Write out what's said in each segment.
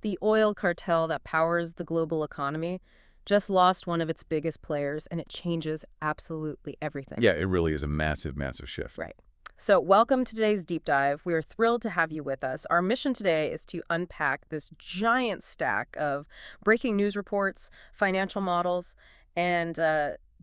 the oil cartel that powers the global economy just lost one of its biggest players, and it changes absolutely everything. Yeah, it really is a massive, massive shift. Right. So welcome to today's deep dive. We are thrilled to have you with us. Our mission today is to unpack this giant stack of breaking news reports, financial models, and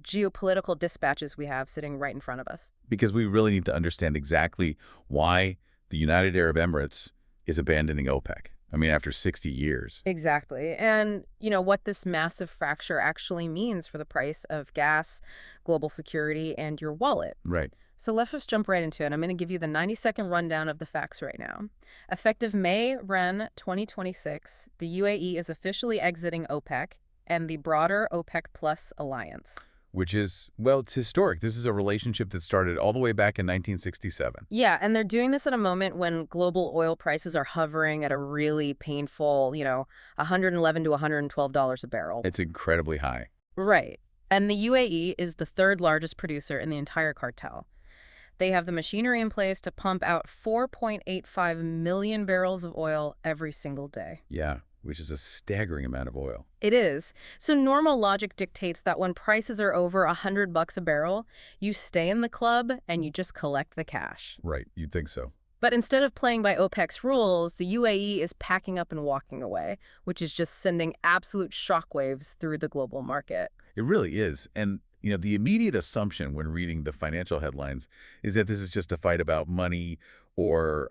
geopolitical dispatches we have sitting right in front of us. Because we really need to understand exactly why the United Arab Emirates is abandoning OPEC. I mean, after 60 years. Exactly. And, what this massive fracture actually means for the price of gas, global security, and your wallet. Right. So let's just jump right into it. I'm going to give you the 90-second rundown of the facts right now. Effective May-Ren 2026, the UAE is officially exiting OPEC and the broader OPEC Plus alliance. Which is, well, it's historic. This is a relationship that started all the way back in 1967. Yeah, and they're doing this at a moment when global oil prices are hovering at a really painful, $111 to $112 a barrel. It's incredibly high. Right. And the UAE is the third largest producer in the entire cartel. They have the machinery in place to pump out 4.85 million barrels of oil every single day. Yeah, which is a staggering amount of oil. It is. So normal logic dictates that when prices are over $100 a barrel, you stay in the club and you just collect the cash. Right, you'd think so. But instead of playing by OPEC's rules, the UAE is packing up and walking away, which is just sending absolute shockwaves through the global market. It really is. And, the immediate assumption when reading the financial headlines is that this is just a fight about money or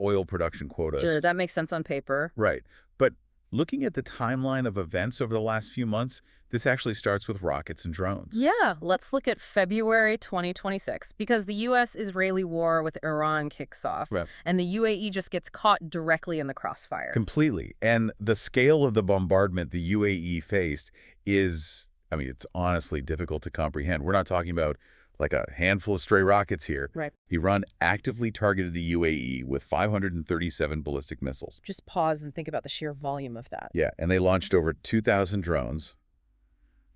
oil production quotas. Sure, that makes sense on paper. Right. But looking at the timeline of events over the last few months, this actually starts with rockets and drones. Yeah, let's look at February 2026, because the U.S.-Israeli war with Iran kicks off, Right. and the UAE just gets caught directly in the crossfire. Completely. And the scale of the bombardment the UAE faced is, it's honestly difficult to comprehend. We're not talking about like a handful of stray rockets here. Right. Iran actively targeted the UAE with 537 ballistic missiles. Just pause and think about the sheer volume of that. Yeah, and they launched over 2,000 drones,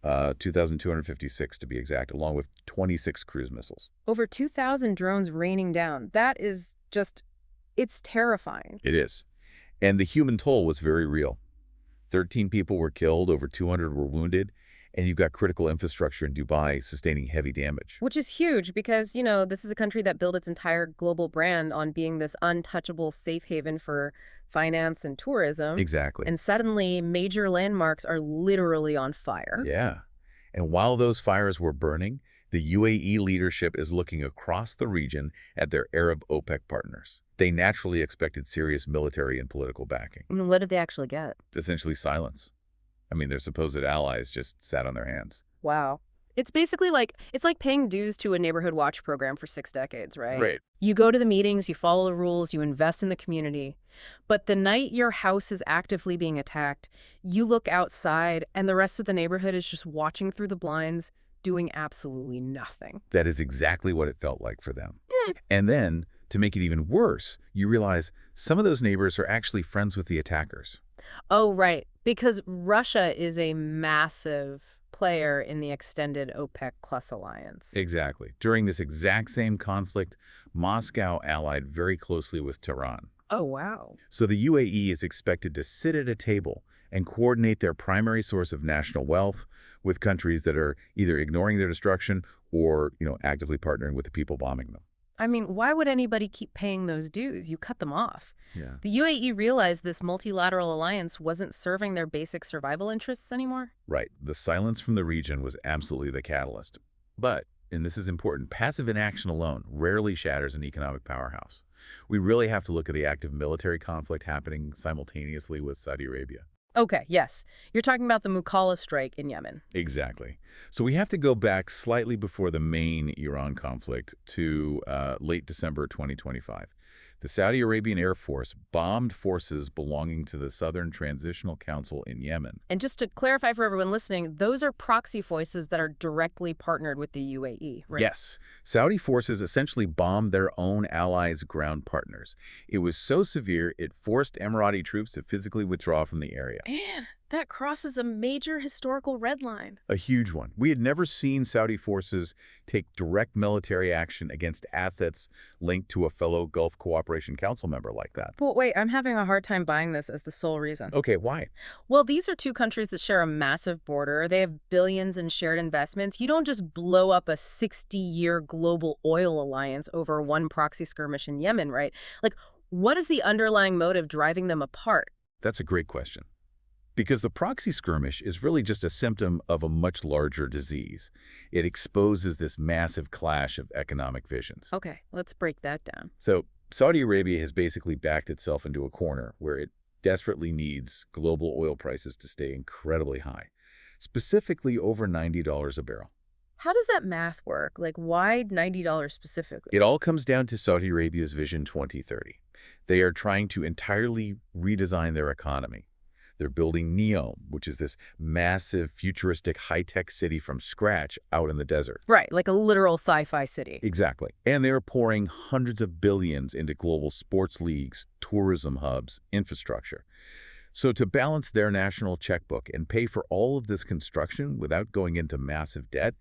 2,256 to be exact, along with 26 cruise missiles. Over 2,000 drones raining down. That is just, it's terrifying. It is. And the human toll was very real. 13 people were killed, over 200 were wounded, and you've got critical infrastructure in Dubai sustaining heavy damage. Which is huge because, this is a country that built its entire global brand on being this untouchable safe haven for finance and tourism. Exactly. And suddenly, major landmarks are literally on fire. Yeah. And while those fires were burning, the UAE leadership is looking across the region at their Arab OPEC partners. They naturally expected serious military and political backing. I mean, what did they actually get? Essentially silence. Their supposed allies just sat on their hands. Wow. It's basically it's like paying dues to a neighborhood watch program for 6 decades, right? Right. You go to the meetings, you follow the rules, you invest in the community. But the night your house is actively being attacked, you look outside and the rest of the neighborhood is just watching through the blinds, doing absolutely nothing. That is exactly what it felt like for them. And then, to make it even worse, you realize some of those neighbors are actually friends with the attackers. Oh, right. Because Russia is a massive player in the extended OPEC Plus alliance. Exactly. During this exact same conflict, Moscow allied very closely with Tehran. Oh, wow. So the UAE is expected to sit at a table and coordinate their primary source of national wealth with countries that are either ignoring their destruction or, actively partnering with the people bombing them. Why would anybody keep paying those dues? You cut them off. Yeah. The UAE realized this multilateral alliance wasn't serving their basic survival interests anymore. Right. The silence from the region was absolutely the catalyst. But, and this is important, passive inaction alone rarely shatters an economic powerhouse. We really have to look at the active military conflict happening simultaneously with Saudi Arabia. Okay, yes. You're talking about the Mukalla strike in Yemen. Exactly. So we have to go back slightly before the main Iran conflict to late December 2025. The Saudi Arabian Air Force bombed forces belonging to the Southern Transitional Council in Yemen. And just to clarify for everyone listening, those are proxy forces that are directly partnered with the UAE, right? Yes. Saudi forces essentially bombed their own allies' ground partners. It was so severe, it forced Emirati troops to physically withdraw from the area. Man, That crosses a major historical red line. A huge one. We had never seen Saudi forces take direct military action against assets linked to a fellow Gulf Cooperation Council member like that. But wait, I'm having a hard time buying this as the sole reason. Okay, why? Well, these are two countries that share a massive border. They have billions in shared investments. You don't just blow up a 60-year global oil alliance over one proxy skirmish in Yemen, right? Like, what is the underlying motive driving them apart? That's a great question. Because the proxy skirmish is really just a symptom of a much larger disease. It exposes this massive clash of economic visions. Okay, let's break that down. So Saudi Arabia has basically backed itself into a corner where it desperately needs global oil prices to stay incredibly high, specifically over $90 a barrel. How does that math work? Like, why $90 specifically? It all comes down to Saudi Arabia's Vision 2030. They are trying to entirely redesign their economy. They're building NEOM, which is this massive, futuristic, high-tech city from scratch out in the desert. Right, like a literal sci-fi city. Exactly. And they're pouring hundreds of billions into global sports leagues, tourism hubs, infrastructure. So to balance their national checkbook and pay for all of this construction without going into massive debt,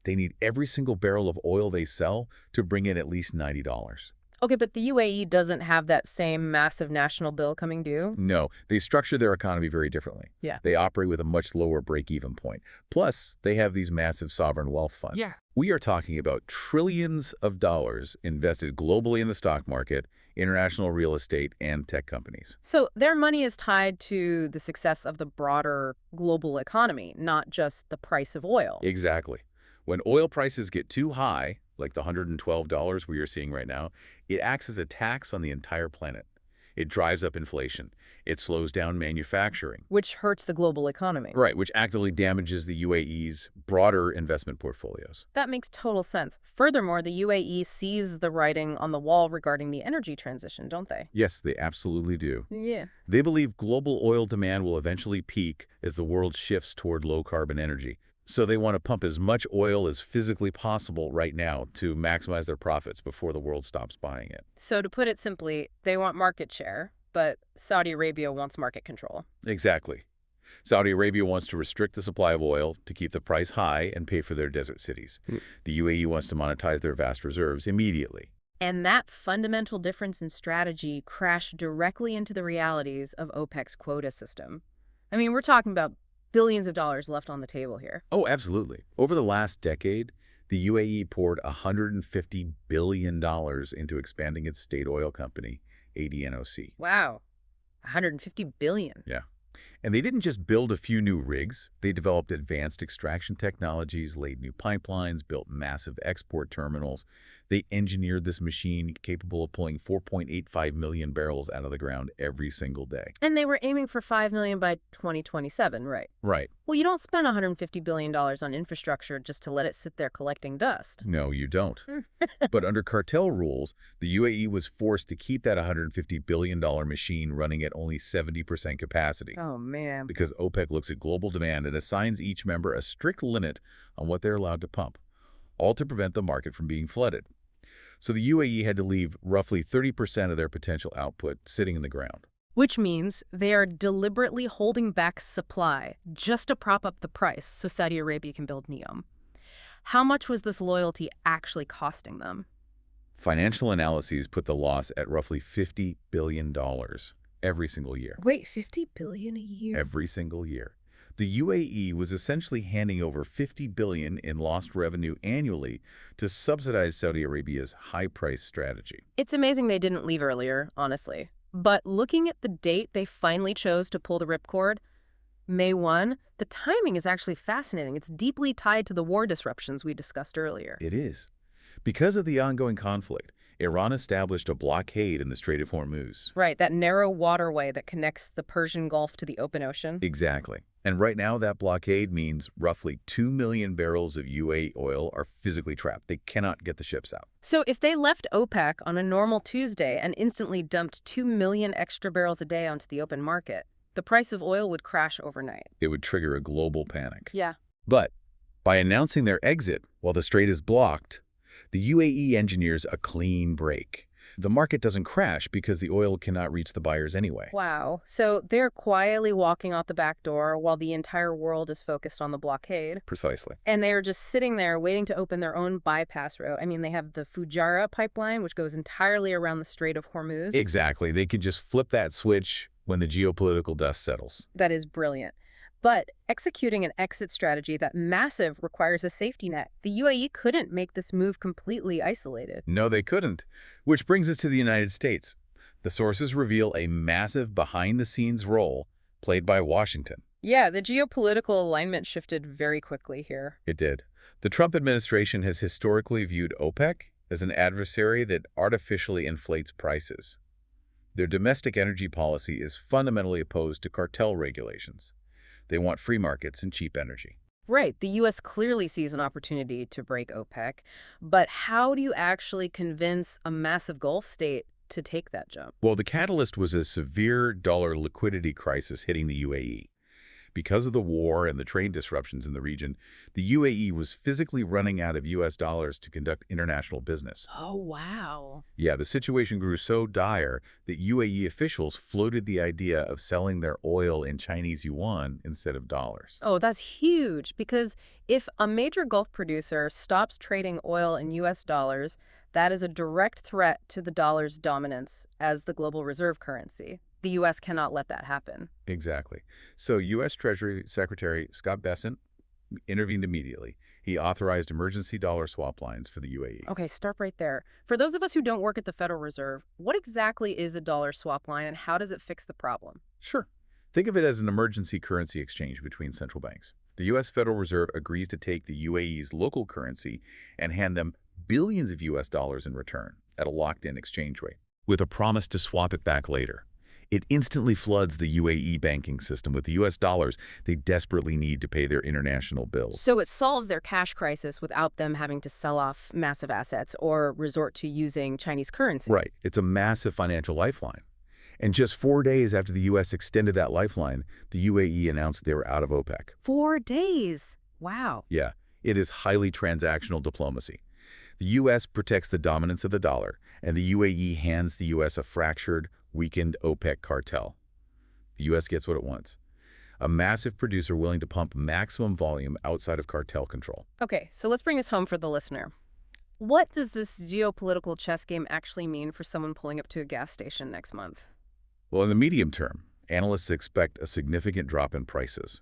they need every single barrel of oil they sell to bring in at least $90. Okay, but the UAE doesn't have that same massive national bill coming due? No, they structure their economy very differently. Yeah. They operate with a much lower break-even point. Plus, they have these massive sovereign wealth funds. Yeah. We are talking about trillions of dollars invested globally in the stock market, international real estate, and tech companies. So their money is tied to the success of the broader global economy, not just the price of oil. Exactly. When oil prices get too high, like the $112 we are seeing right now, it acts as a tax on the entire planet. It drives up inflation. It slows down manufacturing. Which hurts the global economy. Right, which actively damages the UAE's broader investment portfolios. That makes total sense. Furthermore, the UAE sees the writing on the wall regarding the energy transition, don't they? Yes, they absolutely do. Yeah. They believe global oil demand will eventually peak as the world shifts toward low-carbon energy. So they want to pump as much oil as physically possible right now to maximize their profits before the world stops buying it. So to put it simply, they want market share, but Saudi Arabia wants market control. Exactly. Saudi Arabia wants to restrict the supply of oil to keep the price high and pay for their desert cities. The UAE wants to monetize their vast reserves immediately. And that fundamental difference in strategy crashed directly into the realities of OPEC's quota system. I mean, we're talking about billions of dollars left on the table here. Oh, absolutely. Over the last decade, the UAE poured $150 billion into expanding its state oil company, ADNOC. Wow. $150 billion. Yeah. And they didn't just build a few new rigs. They developed advanced extraction technologies, laid new pipelines, built massive export terminals. They engineered this machine capable of pulling 4.85 million barrels out of the ground every single day. And they were aiming for 5 million by 2027, right? Right. Well, you don't spend $150 billion on infrastructure just to let it sit there collecting dust. No, you don't. But under cartel rules, the UAE was forced to keep that $150 billion machine running at only 70% capacity. Oh, man. Because OPEC looks at global demand and assigns each member a strict limit on what they're allowed to pump, all to prevent the market from being flooded. So the UAE had to leave roughly 30% of their potential output sitting in the ground. Which means they are deliberately holding back supply just to prop up the price so Saudi Arabia can build NEOM. How much was this loyalty actually costing them? Financial analyses put the loss at roughly $50 billion every single year. Wait, $50 billion a year? Every single year. The UAE was essentially handing over $50 billion in lost revenue annually to subsidize Saudi Arabia's high-price strategy. It's amazing they didn't leave earlier, honestly. But looking at the date they finally chose to pull the ripcord, May 1, the timing is actually fascinating. It's deeply tied to the war disruptions we discussed earlier. It is. Because of the ongoing conflict, Iran established a blockade in the Strait of Hormuz. Right, that narrow waterway that connects the Persian Gulf to the open ocean. Exactly. And right now, that blockade means roughly 2 million barrels of UAE oil are physically trapped. They cannot get the ships out. So if they left OPEC on a normal Tuesday and instantly dumped 2 million extra barrels a day onto the open market, the price of oil would crash overnight. It would trigger a global panic. Yeah. But by announcing their exit while the strait is blocked, the UAE engineers a clean break. The market doesn't crash because the oil cannot reach the buyers anyway. Wow. So they're quietly walking out the back door while the entire world is focused on the blockade. Precisely. And they're just sitting there waiting to open their own bypass route. I mean, they have the Fujairah pipeline, which goes entirely around the Strait of Hormuz. Exactly. They could just flip that switch when the geopolitical dust settles. That is brilliant. But executing an exit strategy that massive requires a safety net. The UAE couldn't make this move completely isolated. No, they couldn't. Which brings us to the United States. The sources reveal a massive behind-the-scenes role played by Washington. Yeah, the geopolitical alignment shifted very quickly here. It did. The Trump administration has historically viewed OPEC as an adversary that artificially inflates prices. Their domestic energy policy is fundamentally opposed to cartel regulations. They want free markets and cheap energy. Right. The U.S. clearly sees an opportunity to break OPEC. But how do you actually convince a massive Gulf state to take that jump? Well, the catalyst was a severe dollar liquidity crisis hitting the UAE. Because of the war and the trade disruptions in the region, the UAE was physically running out of U.S. dollars to conduct international business. Oh, wow. Yeah, the situation grew so dire that UAE officials floated the idea of selling their oil in Chinese yuan instead of dollars. Oh, that's huge, because if a major Gulf producer stops trading oil in U.S. dollars, that is a direct threat to the dollar's dominance as the global reserve currency. The U.S. cannot let that happen. Exactly. So U.S. Treasury Secretary Scott Bessent intervened immediately. He authorized emergency dollar swap lines for the UAE. Okay, stop right there. For those of us who don't work at the Federal Reserve, what exactly is a dollar swap line and how does it fix the problem? Sure. Think of it as an emergency currency exchange between central banks. The U.S. Federal Reserve agrees to take the UAE's local currency and hand them billions of U.S. dollars in return at a locked-in exchange rate, with a promise to swap it back later. It instantly floods the UAE banking system with the U.S. dollars they desperately need to pay their international bills. So it solves their cash crisis without them having to sell off massive assets or resort to using Chinese currency. Right. It's a massive financial lifeline. And just 4 days after the U.S. extended that lifeline, the UAE announced they were out of OPEC. 4 days. Wow. Yeah, it is highly transactional diplomacy. The U.S. protects the dominance of the dollar, and the UAE hands the U.S. a fractured, weakened OPEC cartel. The U.S. gets what it wants. A massive producer willing to pump maximum volume outside of cartel control. Okay, so let's bring this home for the listener. What does this geopolitical chess game actually mean for someone pulling up to a gas station next month? Well, in the medium term, analysts expect a significant drop in prices.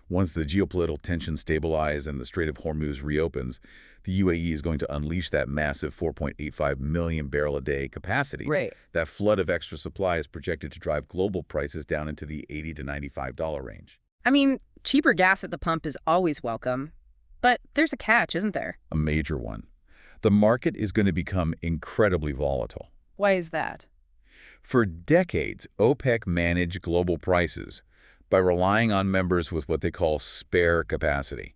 Once the geopolitical tensions stabilize and the Strait of Hormuz reopens, the UAE is going to unleash that massive 4.85 million barrel a day capacity. Right. That flood of extra supply is projected to drive global prices down into the $80 to $95 range. I mean, cheaper gas at the pump is always welcome, but there's a catch, isn't there? A major one. The market is going to become incredibly volatile. Why is that? For decades, OPEC managed global prices by relying on members with what they call spare capacity.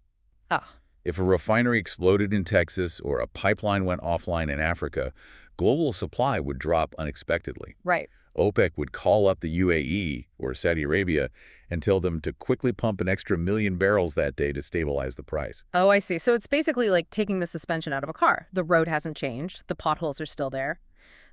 Ah. If a refinery exploded in Texas or a pipeline went offline in Africa, global supply would drop unexpectedly. Right. OPEC would call up the UAE or Saudi Arabia and tell them to quickly pump an extra 1 million barrels that day to stabilize the price. Oh, I see. So it's basically like taking the suspension out of a car. The road hasn't changed. The potholes are still there.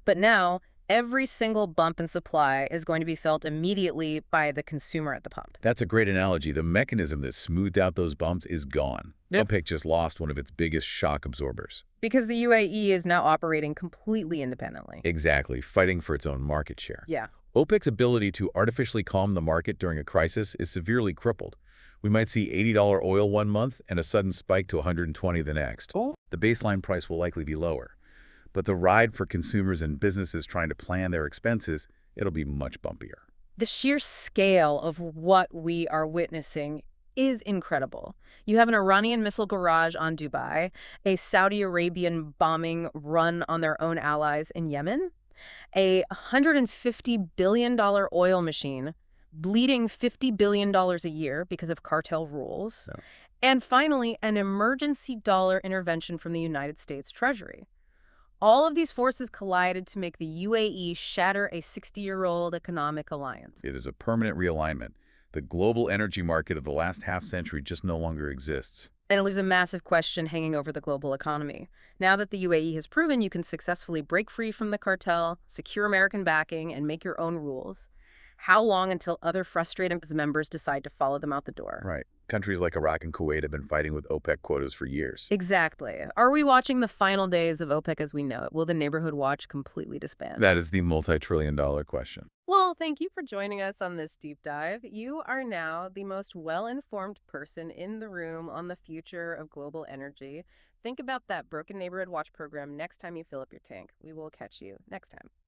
But now, every single bump in supply is going to be felt immediately by the consumer at the pump. That's a great analogy. The mechanism that smoothed out those bumps is gone. Yep. OPEC just lost one of its biggest shock absorbers. Because the UAE is now operating completely independently. Exactly, fighting for its own market share. Yeah. OPEC's ability to artificially calm the market during a crisis is severely crippled. We might see $80 oil one month and a sudden spike to $120 the next. Oh. The baseline price will likely be lower. But the ride for consumers and businesses trying to plan their expenses, it'll be much bumpier. The sheer scale of what we are witnessing is incredible. You have an Iranian missile barrage on Dubai, a Saudi Arabian bombing run on their own allies in Yemen, a $150 billion oil machine bleeding $50 billion a year because of cartel rules, No. and finally, an emergency dollar intervention from the United States Treasury. All of these forces collided to make the UAE shatter a 60-year-old economic alliance. It is a permanent realignment. The global energy market of the last half-century just no longer exists. And it leaves a massive question hanging over the global economy. Now that the UAE has proven you can successfully break free from the cartel, secure American backing, and make your own rules, how long until other frustrated members decide to follow them out the door? Right. Countries like Iraq and Kuwait have been fighting with OPEC quotas for years. Exactly. Are we watching the final days of OPEC as we know it? Will the neighborhood watch completely disband? That is the multi-trillion-dollar question. Well, thank you for joining us on this deep dive. You are now the most well-informed person in the room on the future of global energy. Think about that Broken Neighborhood Watch program next time you fill up your tank. We will catch you next time.